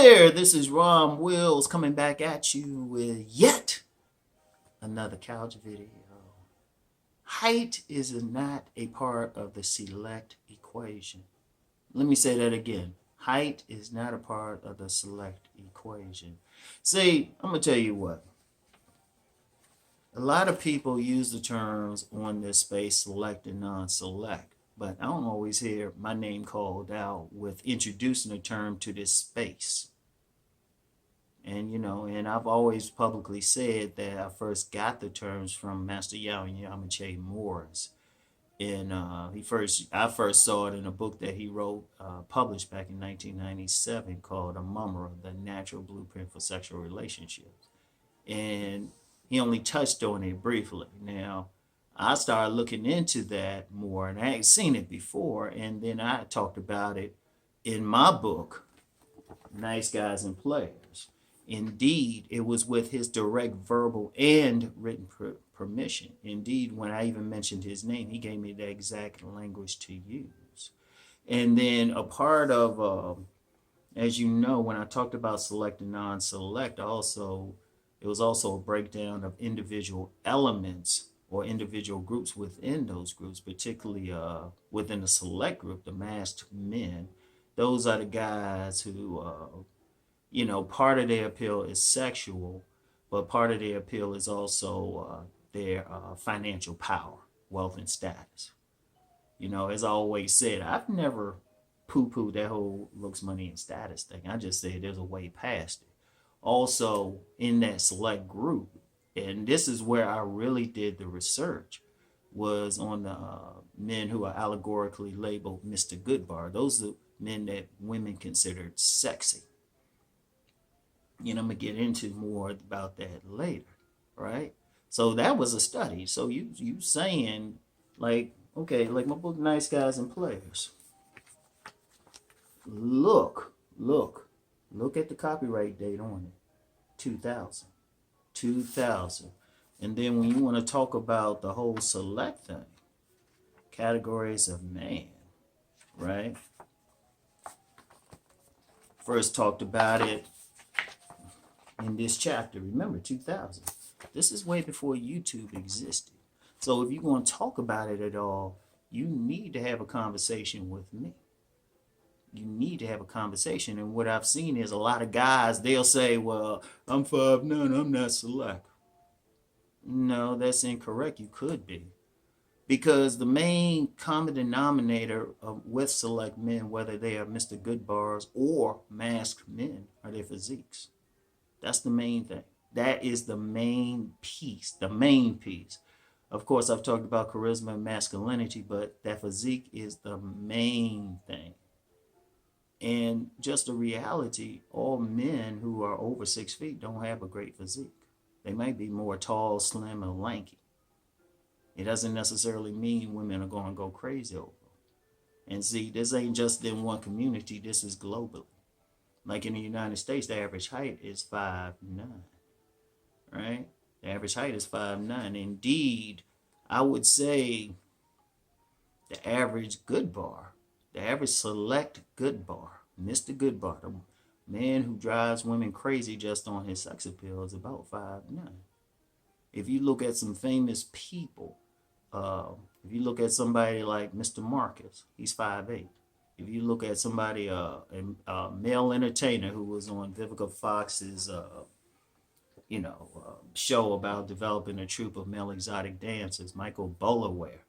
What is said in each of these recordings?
there, this is Rom Wills coming back at you with yet another couch video. Height is not a part of the select equation. Let me say that again. Height is not a part of the select equation. See, I'm going to tell you what. A lot of people use the terms on this space select and non-select, but I don't always hear my name called out with introducing the term to this space. And and I've always publicly said that I first got the terms from Master Yao and Yamache Morris. And I first saw it in a book that he wrote, published back in 1997, called A Mummer, The Natural Blueprint for Sexual Relationships. And he only touched on it briefly. Now, I started looking into that more, and I had seen it before, and then I talked about it in my book, Nice Guys and Players. Indeed, it was with his direct verbal and written permission. Indeed, when I even mentioned his name, he gave me the exact language to use. And then a part of, as you know, when I talked about select and non-select, it was also a breakdown of individual elements or individual groups within those groups, particularly within the select group, the masked men. Those are the guys who, part of their appeal is sexual, but part of their appeal is also their financial power, wealth, and status. As I always said, I've never poo-pooed that whole looks, money, and status thing. I just said there's a way past it. Also, in that select group, and this is where I really did the research, was on the men who are allegorically labeled Mr. Goodbar. Those are men that women considered sexy. I'm going to get into more about that later, right? So that was a study. So you saying, like, okay, like my book, Nice Guys and Players. Look at the copyright date on it, 2000. And then when you want to talk about the whole select thing, categories of man, right? First talked about it in this chapter. Remember, 2000. This is way before YouTube existed. So if you're going to talk about it at all, you need to have a conversation with me. You need to have a conversation. And what I've seen is a lot of guys, they'll say, well, I'm 5'9", I'm not select. No, that's incorrect. You could be. Because the main common denominator with select men, whether they are Mr. Goodbars or masked men, are their physiques. That's the main thing. That is the main piece. The main piece. Of course, I've talked about charisma and masculinity, but that physique is the main thing. And just a reality, all men who are over 6 feet don't have a great physique. They might be more tall, slim, and lanky. It doesn't necessarily mean women are going to go crazy over them. And see, this ain't just in one community. This is globally. Like in the United States, the average height is 5'9", right? The average height is 5'9". Indeed, I would say the average Goodbar, the average select Goodbar, Mr. Goodbar, the man who drives women crazy just on his sex appeal, is about 5'9". If you look at some famous people, if you look at somebody like Mr. Marcus, he's 5'8". If you look at somebody, a male entertainer who was on Vivica Fox's, show about developing a troupe of male exotic dancers, Michael Bolaware,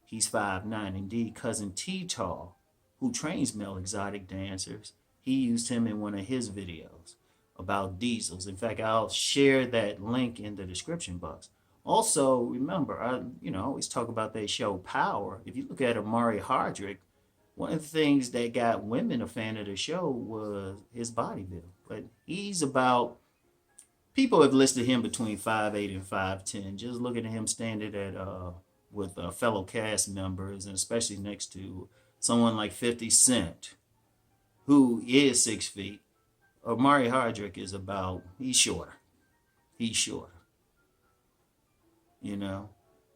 he's 5'9". Indeed, Cousin T-Tall, who trains male exotic dancers, he used him in one of his videos about diesels. In fact, I'll share that link in the description box. Also, remember, I always talk about that show Power. If you look at Amari Hardrick, one of the things that got women a fan of the show was his body build. But he's about, people have listed him between 5'8" and 5'10". Just looking at him standing with fellow cast members, and especially next to someone like 50 Cent, who is 6 feet. Amari Hardrick is about, he's shorter.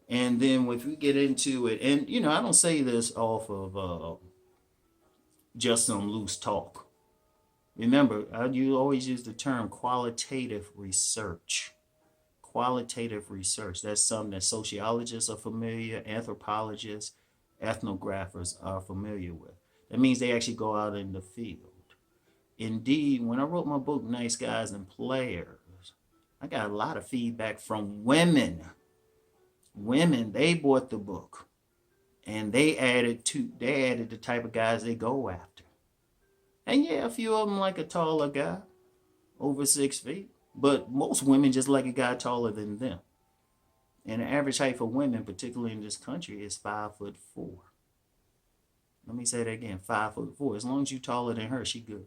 And then if we get into it, and I don't say this off of just some loose talk. Remember, you always use the term qualitative research. Qualitative research. That's something that sociologists are familiar, anthropologists, ethnographers are familiar with. That means they actually go out in the field. Indeed, when I wrote my book, Nice Guys and Players, I got a lot of feedback from women. Women, they bought the book and they added the type of guys they go after. And yeah, a few of them like a taller guy, over 6 feet. But most women just like a guy taller than them. And the average height for women, particularly in this country, is 5'4". Let me say that again, 5'4". As long as you're taller than her, she good.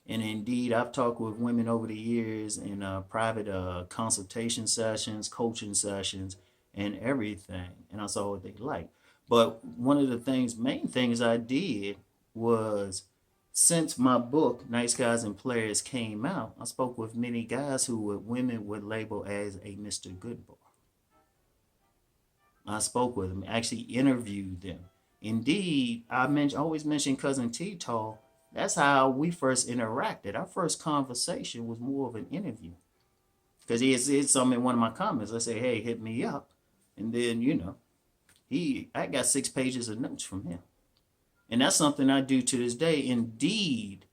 And indeed, I've talked with women over the years in private consultation sessions, coaching sessions, and everything. And I saw what they like. But one of the main things I did was, since my book, Nice Guys and Players, came out, I spoke with many guys who women would label as a Mr. Goodbar. I spoke with them, actually interviewed them. Indeed, I always mention Cousin T-Tall. That's how we first interacted. Our first conversation was more of an interview. Because he had said something in one of my comments. I say, hey, hit me up. And then, I got 6 pages of notes from him. And that's something I do to this day. Indeed,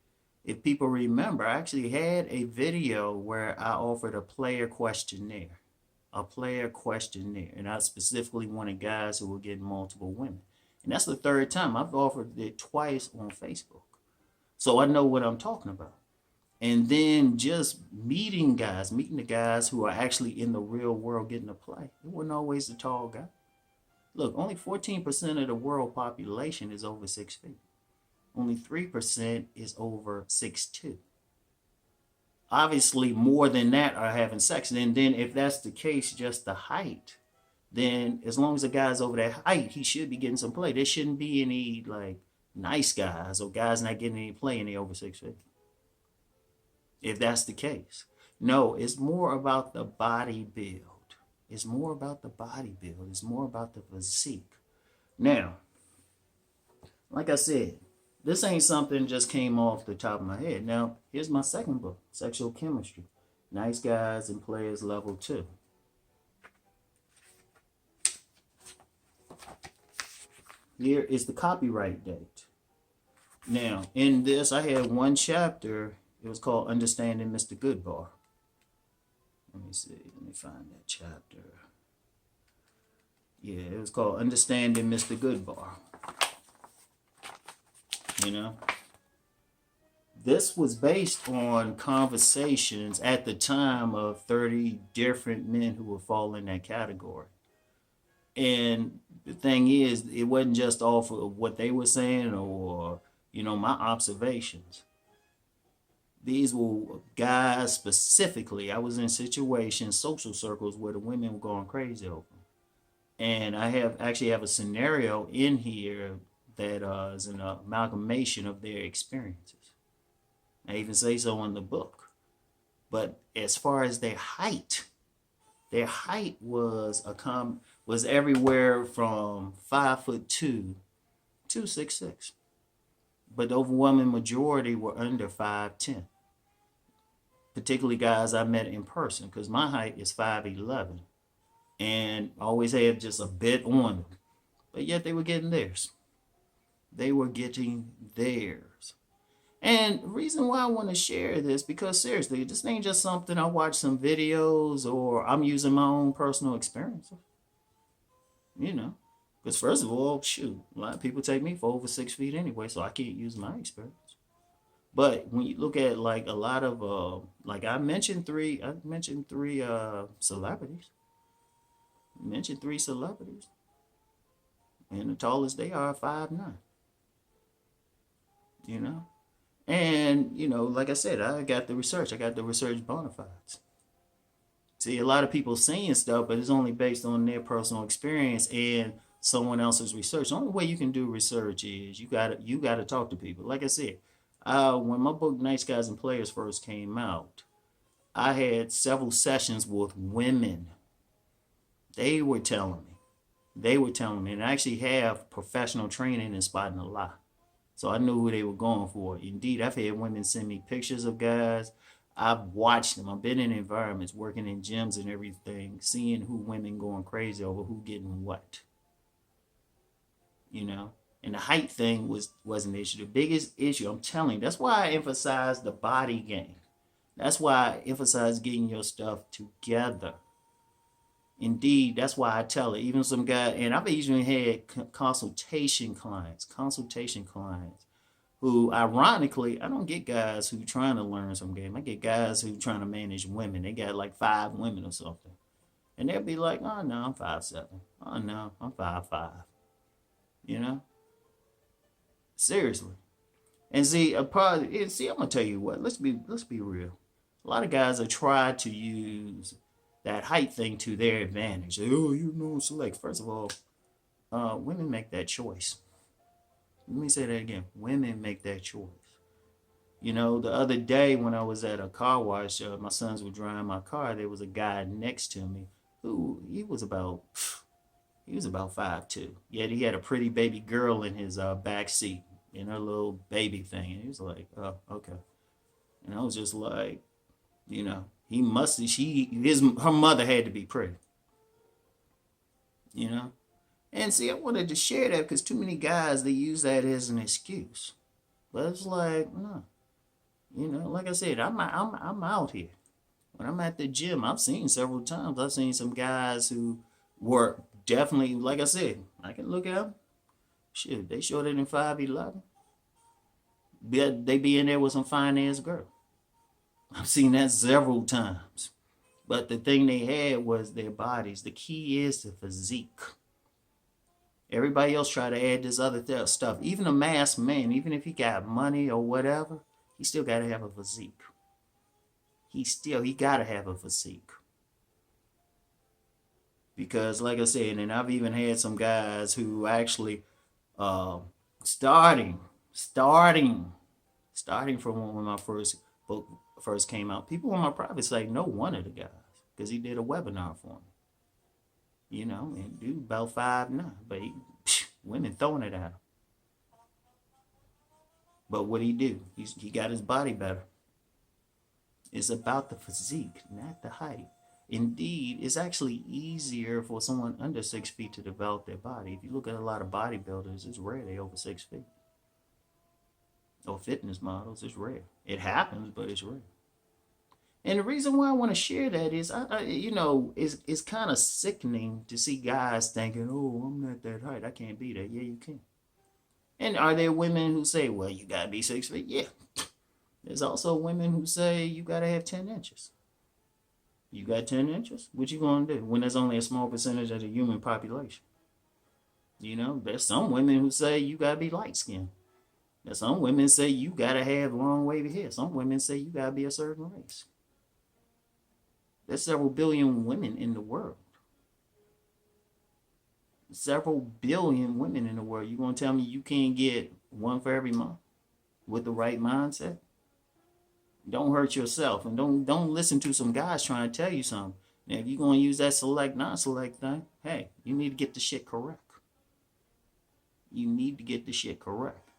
if people remember, I actually had a video where I offered a player questionnaire. And I specifically wanted guys who were getting multiple women. And that's the 3rd time. I've offered it twice on Facebook. So I know what I'm talking about. And then just meeting the guys who are actually in the real world getting to play. It wasn't always the tall guy. Look, only 14% of the world population is over 6 feet. Only 3% is over 6'2". Obviously, more than that are having sex. And then if that's the case, just the height, then as long as the guy's over that height, he should be getting some play. There shouldn't be any nice guys or guys not getting any play and they over 6 feet. If that's the case. No, it's more about the body build. It's more about the body build. It's more about the physique. Now, like I said, this ain't something just came off the top of my head. Now, here's my second book, Sexual Chemistry, Nice Guys and Players Level 2. Here is the copyright date. Now, in this, I had one chapter. It was called Understanding Mr. Goodbar. Let me see. Let me find that chapter. Yeah, it was called Understanding Mr. Goodbar. This was based on conversations at the time of 30 different men who would fall in that category. And the thing is, it wasn't just off of what they were saying or, my observations. These were guys specifically. I was in situations, social circles, where the women were going crazy over them. And I actually have a scenario in here that is an amalgamation of their experiences. I even say so in the book. But as far as their height was everywhere from 5'2" to 6'6". But the overwhelming majority were under 5'10". Particularly guys I met in person, because my height is 5'11", and I always had just a bit on them. But yet they were getting theirs. And the reason why I want to share this, because seriously, this ain't just something I watch some videos or I'm using my own personal experiences. Because first of all, shoot, a lot of people take me for over 6 feet anyway, so I can't use my experience. But when you look at a lot of I mentioned three celebrities. And the tallest they are 5'9". And like I said, I got the research bona fides. See, a lot of people saying stuff, but it's only based on their personal experience and someone else's research. The only way you can do research is you gotta talk to people. Like I said, when my book Nice Guys and Players first came out, I had several sessions with women. They were telling me, and I actually have professional training in spotting a lie. So I knew who they were going for. Indeed, I've had women send me pictures of guys. I've watched them. I've been in environments, working in gyms and everything, seeing who women going crazy over who getting what. You know? And the height thing was an issue. The biggest issue, I'm telling you, that's why I emphasize the body game. That's why I emphasize getting your stuff together. Indeed, that's why I tell it. Even some guy, and I've even had consultation clients who, ironically, I don't get guys who trying to learn some game. I get guys who trying to manage women. They got like 5 women or something. And they'll be like, oh no, I'm 5'7". Oh no, I'm 5'5". You know? Seriously. And see, I'm gonna tell you what, let's be real. A lot of guys have tried to use that height thing to their advantage. Oh, you know, select. First of all, women make that choice. Let me say that again. Women make that choice. You know, the other day when I was at a car wash, my sons were driving my car. There was a guy next to me who he was about 5'2". Yet he had a pretty baby girl in his back seat in her little baby thing. And he was like, oh, okay. And I was just like, you know, her mother had to be pretty. You know? And see, I wanted to share that because too many guys, they use that as an excuse. But it's like, no. You know, like I said, I'm out here. When I'm at the gym, I've seen several times. I've seen some guys who were definitely, like I said, I can look at them. Shit, they shorter than 5'11". They be in there with some fine ass girl. I've seen that several times. But the thing they had was their bodies. The key is the physique. Everybody else try to add this other stuff. Even a masked man, even if he got money or whatever, he still got to have a physique. He got to have a physique. Because like I said, and I've even had some guys who actually starting from when my first book first came out, people on my private site know one of the guys because he did a webinar for me. You know, and dude about 5'9", but women throwing it at him. But what he do? He got his body better. It's about the physique, not the height. Indeed, it's actually easier for someone under 6 feet to develop their body. If you look at a lot of bodybuilders, it's rare they over 6 feet. Or fitness models, it's rare. It happens, but it's rare. And the reason why I want to share that is, it's kind of sickening to see guys thinking, oh, I'm not that height. I can't be that. Yeah, you can. And are there women who say, well, you got to be 6 feet? Yeah. There's also women who say you got to have 10 inches. You got 10 inches? What you going to do when there's only a small percentage of the human population? You know, there's some women who say you got to be light-skinned. There's some women say you got to have long wavy hair. Some women say you got to be a certain race. There's several billion women in the world. Several billion women in the world. You going to tell me you can't get one for every month with the right mindset? Don't hurt yourself, and don't listen to some guys trying to tell you something. Now, if you're going to use that select, non-select thing, hey, you need to get the shit correct. You need to get the shit correct.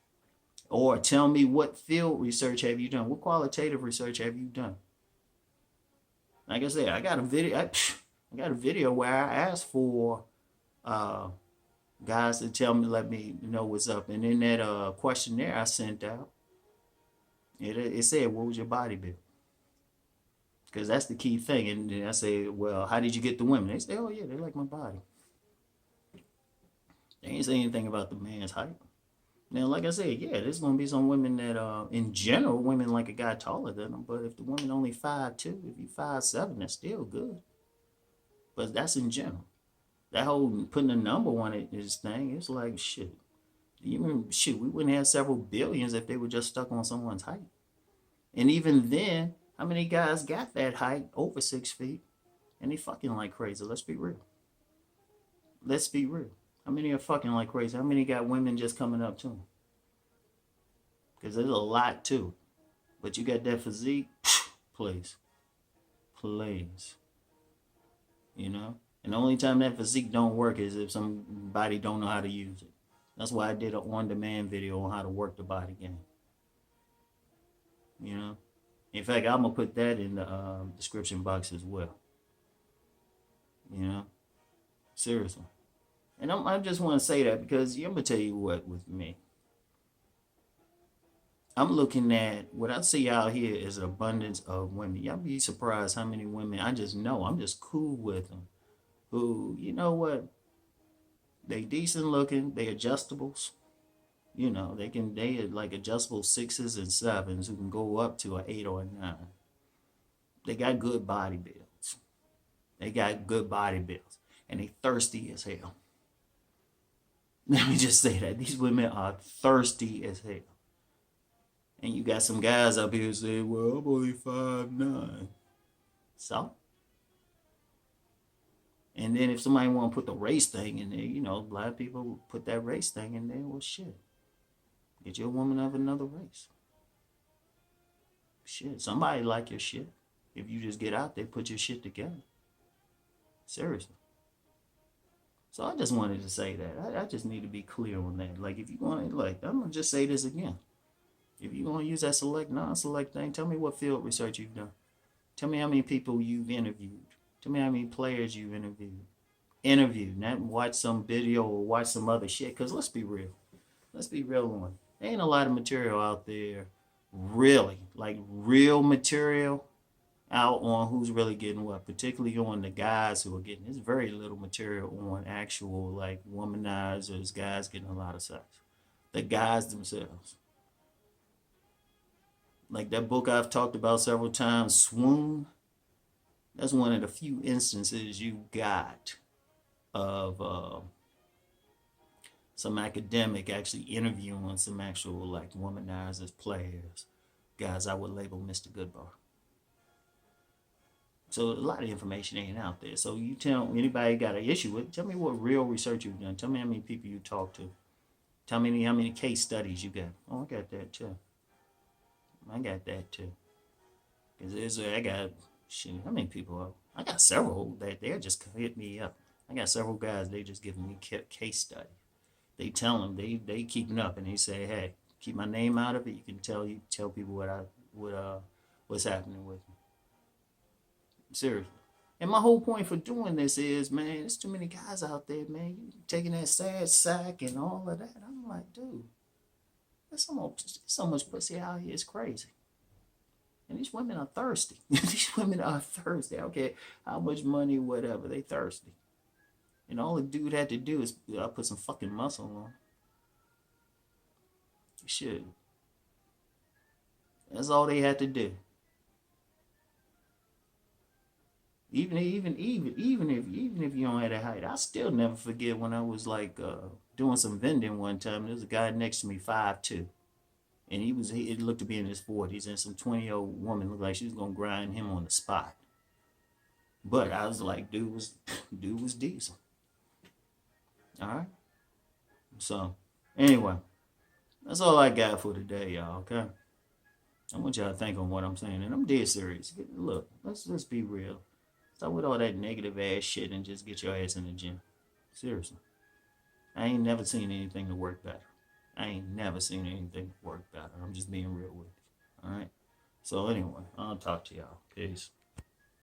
Or tell me, what field research have you done? What qualitative research have you done? Like I said, I got a video where I asked for guys to tell me, let me know what's up. And in that questionnaire I sent out, it said, what was your body build? Because that's the key thing. And then I say, well, how did you get the women? They say, oh yeah, they like my body. They ain't say anything about the man's height. Now, like I said, yeah, there's going to be some women that, in general, women like a guy taller than them. But if the woman only 5'2", if you 5'7", that's still good. But that's in general. That whole putting a number on it is thing, it's like, shit. We wouldn't have several billions if they were just stuck on someone's height. And even then, how many guys got that height over 6 feet and they fucking like crazy? Let's be real. Let's be real. How many are fucking like crazy? How many got women just coming up to them? Because there's a lot to it. But you got that physique, please. Please. You know? And the only time that physique don't work is if somebody don't know how to use it. That's why I did an on-demand video on how to work the body game. You know, in fact, I'm gonna put that in the description box as well. You know, seriously. And I just want to say that because I'm gonna tell you what with me. I'm looking at what I see out here is an abundance of women. Y'all be surprised how many women I just know. I'm just cool with them. Who, you know what? They decent looking. They adjustables. You know, they are like adjustable 6s and 7s who can go up to an 8 or a 9. They got good body builds. They got good body builds. And they thirsty as hell. Let me just say that. These women are thirsty as hell. And you got some guys up here saying, well, I'm only 5'9". So? And then if somebody want to put the race thing in there, you know, a lot of people put that race thing in there. Well, shit. Get you a woman of another race. Shit. Somebody like your shit. If you just get out there, put your shit together. Seriously. So I just wanted to say that. I just need to be clear on that. Like, if you want to, like, I'm going to just say this again. If you're going to use that select, non-select thing, tell me what field research you've done. Tell me how many people you've interviewed. Tell me how many players you've interviewed. Not watch some video or watch some other shit. Because let's be real. Let's be real on. There ain't a lot of material out there, really. Like, real material out on who's really getting what. Particularly on the guys who are getting. There's very little material on actual, like, womanizers, guys getting a lot of sex. The guys themselves. Like that book I've talked about several times, Swoon, that's one of the few instances you got of some academic actually interviewing some actual like womanizers, players, guys I would label Mr. Goodbar. So a lot of information ain't out there. So you tell anybody got an issue with, tell me what real research you've done. Tell me how many people you talked to. Tell me how many case studies you got. Oh, I got that too. I got that too. Because I got, shit, how many people? I got several that they're just hit me up. I got several guys, they just giving me case study. They tell them, they keeping up and they say, hey, keep my name out of it. You can tell people what's happening with me. Seriously. And my whole point for doing this is, man, there's too many guys out there, man. You taking that sad sack and all of that. I'm like, dude. There's so much pussy out here. It's crazy. And these women are thirsty. These women are thirsty. Okay, how much money, whatever. They thirsty. And all the dude had to do is put some fucking muscle on. Shit. That's all they had to do. Even if you don't have that height, I still never forget when I was like doing some vending one time. There was a guy next to me, 5'2", and he looked to be in his 40s, and some 20-year-old woman looked like she was gonna grind him on the spot. But I was like, dude was decent. All right. So anyway, that's all I got for today, y'all. Okay. I want y'all to think on what I'm saying, and I'm dead serious. Look, let's be real. Stop with all that negative ass shit and just get your ass in the gym. Seriously. I ain't never seen anything to work better. I'm just being real with you. All right. So anyway, I'll talk to y'all. Peace.